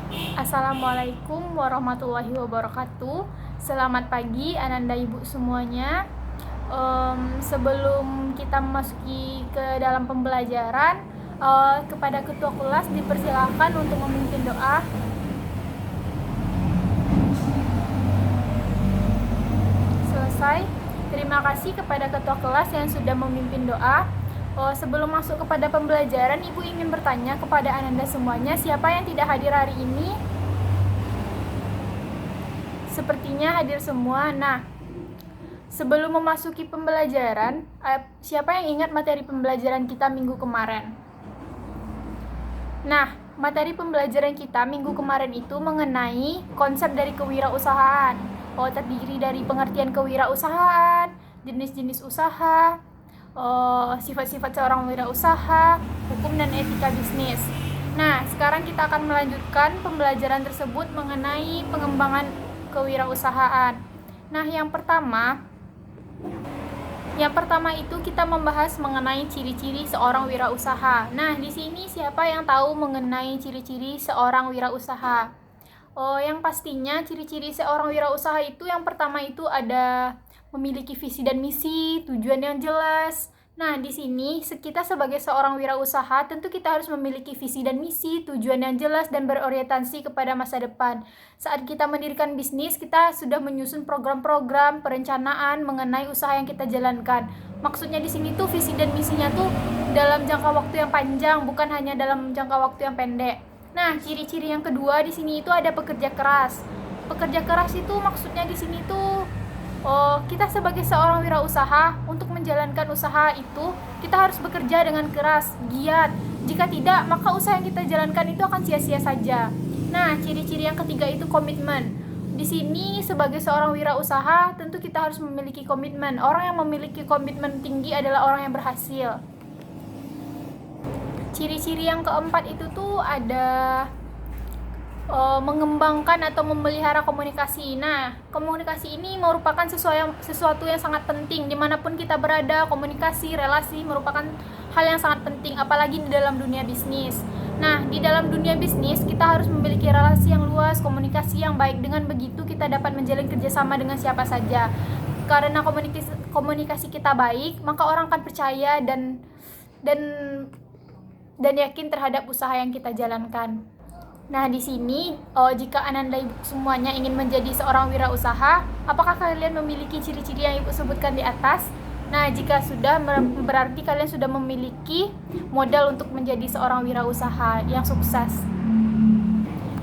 Assalamualaikum warahmatullahi wabarakatuh. Selamat pagi Ananda Ibu semuanya. Sebelum kita memasuki ke dalam pembelajaran, kepada ketua kelas dipersilakan untuk memimpin doa. Selesai. Terima kasih kepada ketua kelas yang sudah memimpin doa. Sebelum masuk kepada pembelajaran, Ibu ingin bertanya kepada Ananda semuanya, siapa yang tidak hadir hari ini? Sepertinya hadir semua. Nah, sebelum memasuki pembelajaran, siapa yang ingat materi pembelajaran kita minggu kemarin? Nah, materi pembelajaran kita minggu kemarin itu mengenai konsep dari kewirausahaan. Terdiri dari pengertian kewirausahaan, jenis-jenis usaha, sifat-sifat seorang wirausaha, hukum dan etika bisnis. Nah, sekarang kita akan melanjutkan pembelajaran tersebut mengenai pengembangan kewirausahaan. Nah, yang pertama itu kita membahas mengenai ciri-ciri seorang wirausaha. Nah, di sini siapa yang tahu mengenai ciri-ciri seorang wirausaha? Yang pastinya ciri-ciri seorang wirausaha itu yang pertama itu ada memiliki visi dan misi, tujuan yang jelas. Nah, di sini kita sebagai seorang wirausaha tentu kita harus memiliki visi dan misi, tujuan yang jelas dan berorientasi kepada masa depan. Saat kita mendirikan bisnis, kita sudah menyusun program-program perencanaan mengenai usaha yang kita jalankan. Maksudnya di sini tuh visi dan misinya tuh dalam jangka waktu yang panjang, bukan hanya dalam jangka waktu yang pendek. Nah, ciri-ciri yang kedua di sini itu ada pekerja keras. Pekerja keras itu maksudnya di sini tuh kita sebagai seorang wirausaha untuk menjalankan usaha itu kita harus bekerja dengan keras, giat. Jika tidak, maka usaha yang kita jalankan itu akan sia-sia saja. Nah, ciri-ciri yang ketiga itu komitmen. Di sini sebagai seorang wirausaha tentu kita harus memiliki komitmen. Orang yang memiliki komitmen tinggi adalah orang yang berhasil. Ciri-ciri yang keempat itu tuh ada mengembangkan atau memelihara komunikasi. Nah, komunikasi ini merupakan sesuatu yang sangat penting dimanapun kita berada. Komunikasi, relasi merupakan hal yang sangat penting, apalagi di dalam dunia bisnis. Nah, di dalam dunia bisnis kita harus memiliki relasi yang luas, komunikasi yang baik. Dengan begitu kita dapat menjalin kerjasama dengan siapa saja. Karena komunikasi kita baik, maka orang akan percaya dan yakin terhadap usaha yang kita jalankan. Nah, di sini jika Ananda Ibu semuanya ingin menjadi seorang wirausaha, apakah kalian memiliki ciri-ciri yang Ibu sebutkan di atas? Nah, jika sudah, berarti kalian sudah memiliki modal untuk menjadi seorang wirausaha yang sukses.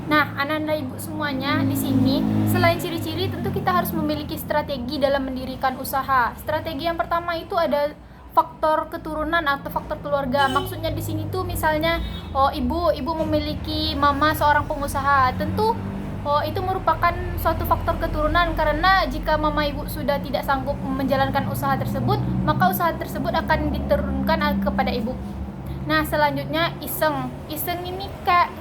Nah, Ananda Ibu semuanya di sini, selain ciri-ciri, tentu kita harus memiliki strategi dalam mendirikan usaha. Strategi yang pertama itu ada faktor keturunan atau faktor keluarga. Maksudnya di sini tuh misalnya ibu memiliki mama seorang pengusaha. Tentu itu merupakan suatu faktor keturunan, karena jika mama ibu sudah tidak sanggup menjalankan usaha tersebut, maka usaha tersebut akan diturunkan kepada ibu. Nah, selanjutnya iseng. Iseng ini kayak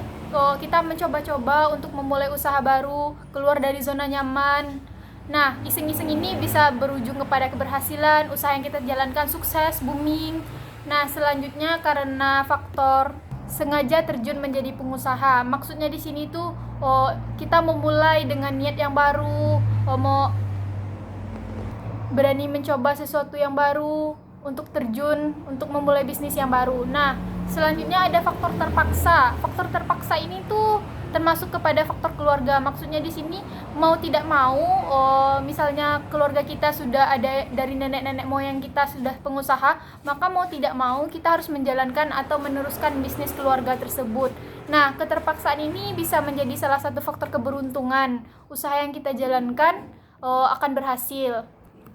kita mencoba-coba untuk memulai usaha baru, keluar dari zona nyaman. Nah, iseng-iseng ini bisa berujung kepada keberhasilan, usaha yang kita jalankan sukses, booming. Nah, selanjutnya karena faktor sengaja terjun menjadi pengusaha. Maksudnya di sini tuh kita memulai dengan niat yang baru, mau berani mencoba sesuatu yang baru untuk terjun untuk memulai bisnis yang baru. Nah, selanjutnya ada faktor terpaksa. Faktor terpaksa ini tuh termasuk kepada faktor keluarga. Maksudnya di sini mau tidak mau, misalnya keluarga kita sudah ada dari nenek-nenek moyang kita sudah pengusaha, maka mau tidak mau kita harus menjalankan atau meneruskan bisnis keluarga tersebut. Nah, keterpaksaan ini bisa menjadi salah satu faktor keberuntungan. Usaha yang kita jalankan akan berhasil.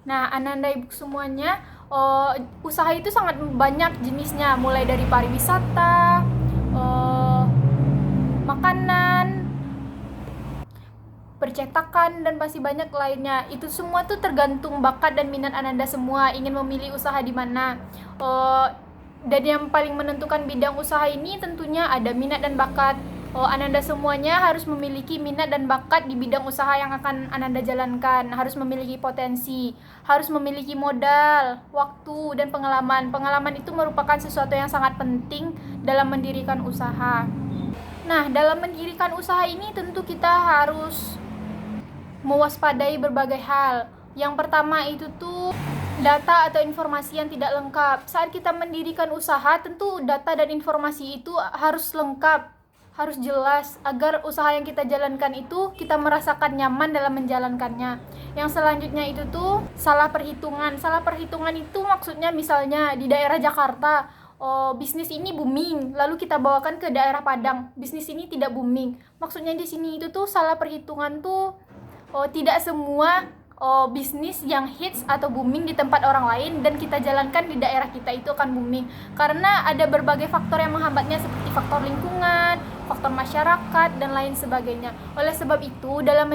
Nah, Ananda Ibu semuanya, usaha itu sangat banyak jenisnya, mulai dari pariwisata, makanan, percetakan, dan masih banyak lainnya. Itu semua tuh tergantung bakat dan minat Ananda semua ingin memilih usaha di mana. Dan yang paling menentukan bidang usaha ini tentunya ada minat dan bakat. Ananda semuanya harus memiliki minat dan bakat di bidang usaha yang akan Ananda jalankan. Harus memiliki potensi, harus memiliki modal, waktu, dan pengalaman. Pengalaman itu merupakan sesuatu yang sangat penting dalam mendirikan usaha. Nah, dalam mendirikan usaha ini tentu kita harus mewaspadai berbagai hal. Yang pertama itu tuh data atau informasi yang tidak lengkap. Saat kita mendirikan usaha, tentu data dan informasi itu harus lengkap, harus jelas, agar usaha yang kita jalankan itu kita merasakan nyaman dalam menjalankannya. Yang selanjutnya itu tuh salah perhitungan. Salah perhitungan itu maksudnya misalnya di daerah Jakarta, bisnis ini booming, lalu kita bawakan ke daerah Padang, bisnis ini tidak booming. Maksudnya di sini itu tuh salah perhitungan tuh, tidak semua bisnis yang hits atau booming di tempat orang lain dan kita jalankan di daerah kita itu akan booming, karena ada berbagai faktor yang menghambatnya seperti faktor lingkungan, faktor masyarakat, dan lain sebagainya. Oleh sebab itu, dalam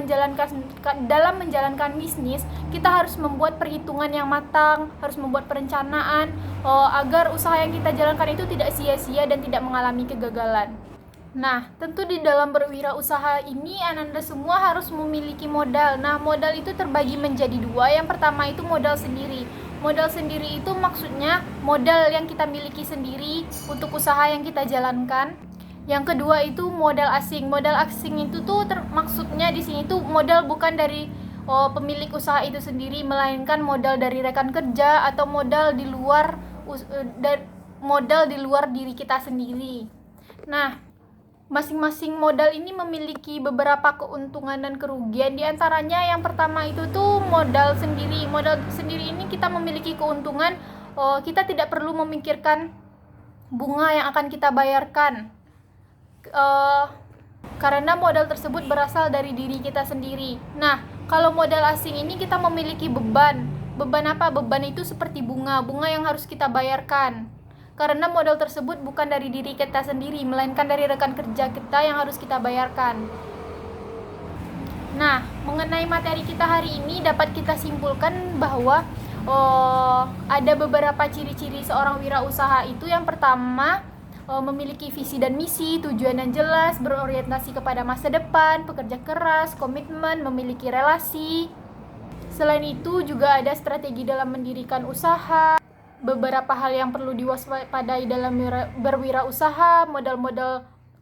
menjalankan bisnis, kita harus membuat perhitungan yang matang, harus membuat perencanaan agar usaha yang kita jalankan itu tidak sia-sia dan tidak mengalami kegagalan. Nah, tentu di dalam berwirausaha ini Ananda semua harus memiliki modal. Nah, modal itu terbagi menjadi dua. Yang pertama itu modal sendiri. Modal sendiri itu maksudnya modal yang kita miliki sendiri untuk usaha yang kita jalankan. Yang kedua itu modal asing. Modal asing itu tuh maksudnya di sini tuh modal bukan dari pemilik usaha itu sendiri, melainkan modal dari rekan kerja atau modal di luar diri kita sendiri. Nah, masing-masing modal ini memiliki beberapa keuntungan dan kerugian. Di antaranya yang pertama itu tuh modal sendiri. Modal sendiri ini kita memiliki keuntungan, kita tidak perlu memikirkan bunga yang akan kita bayarkan, karena modal tersebut berasal dari diri kita sendiri. Nah, kalau modal asing ini kita memiliki beban. Beban apa? Beban itu seperti bunga yang harus kita bayarkan. Karena modal tersebut bukan dari diri kita sendiri, melainkan dari rekan kerja kita yang harus kita bayarkan. Nah, mengenai materi kita hari ini dapat kita simpulkan bahwa ada beberapa ciri-ciri seorang wirausaha itu. Yang pertama, memiliki visi dan misi, tujuan yang jelas, berorientasi kepada masa depan, pekerja keras, komitmen, memiliki relasi. Selain itu juga ada strategi dalam mendirikan usaha, beberapa hal yang perlu diwaspadai dalam berwirausaha,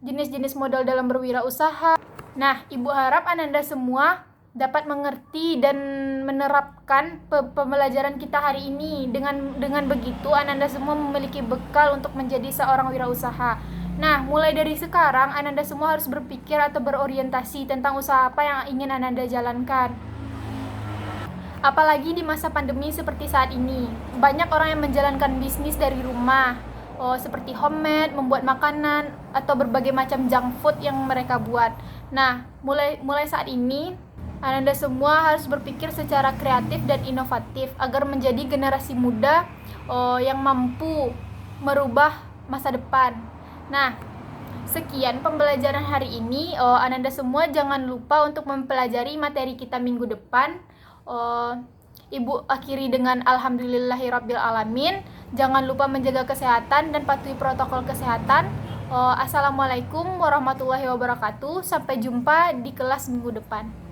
jenis-jenis modal dalam berwirausaha. Nah, Ibu harap Ananda semua dapat mengerti dan menerapkan pembelajaran kita hari ini. Dengan begitu Ananda semua memiliki bekal untuk menjadi seorang wirausaha. Nah, mulai dari sekarang Ananda semua harus berpikir atau berorientasi tentang usaha apa yang ingin Ananda jalankan. Apalagi di masa pandemi seperti saat ini, banyak orang yang menjalankan bisnis dari rumah, seperti homemade, membuat makanan, atau berbagai macam junk food yang mereka buat. Nah, mulai saat ini, Ananda semua harus berpikir secara kreatif dan inovatif agar menjadi generasi muda yang mampu merubah masa depan. Nah, sekian pembelajaran hari ini. Ananda semua jangan lupa untuk mempelajari materi kita minggu depan. Ibu akhiri dengan alhamdulillahirabbil alamin. Jangan lupa menjaga kesehatan dan patuhi protokol kesehatan. Assalamualaikum warahmatullahi wabarakatuh. Sampai jumpa di kelas minggu depan.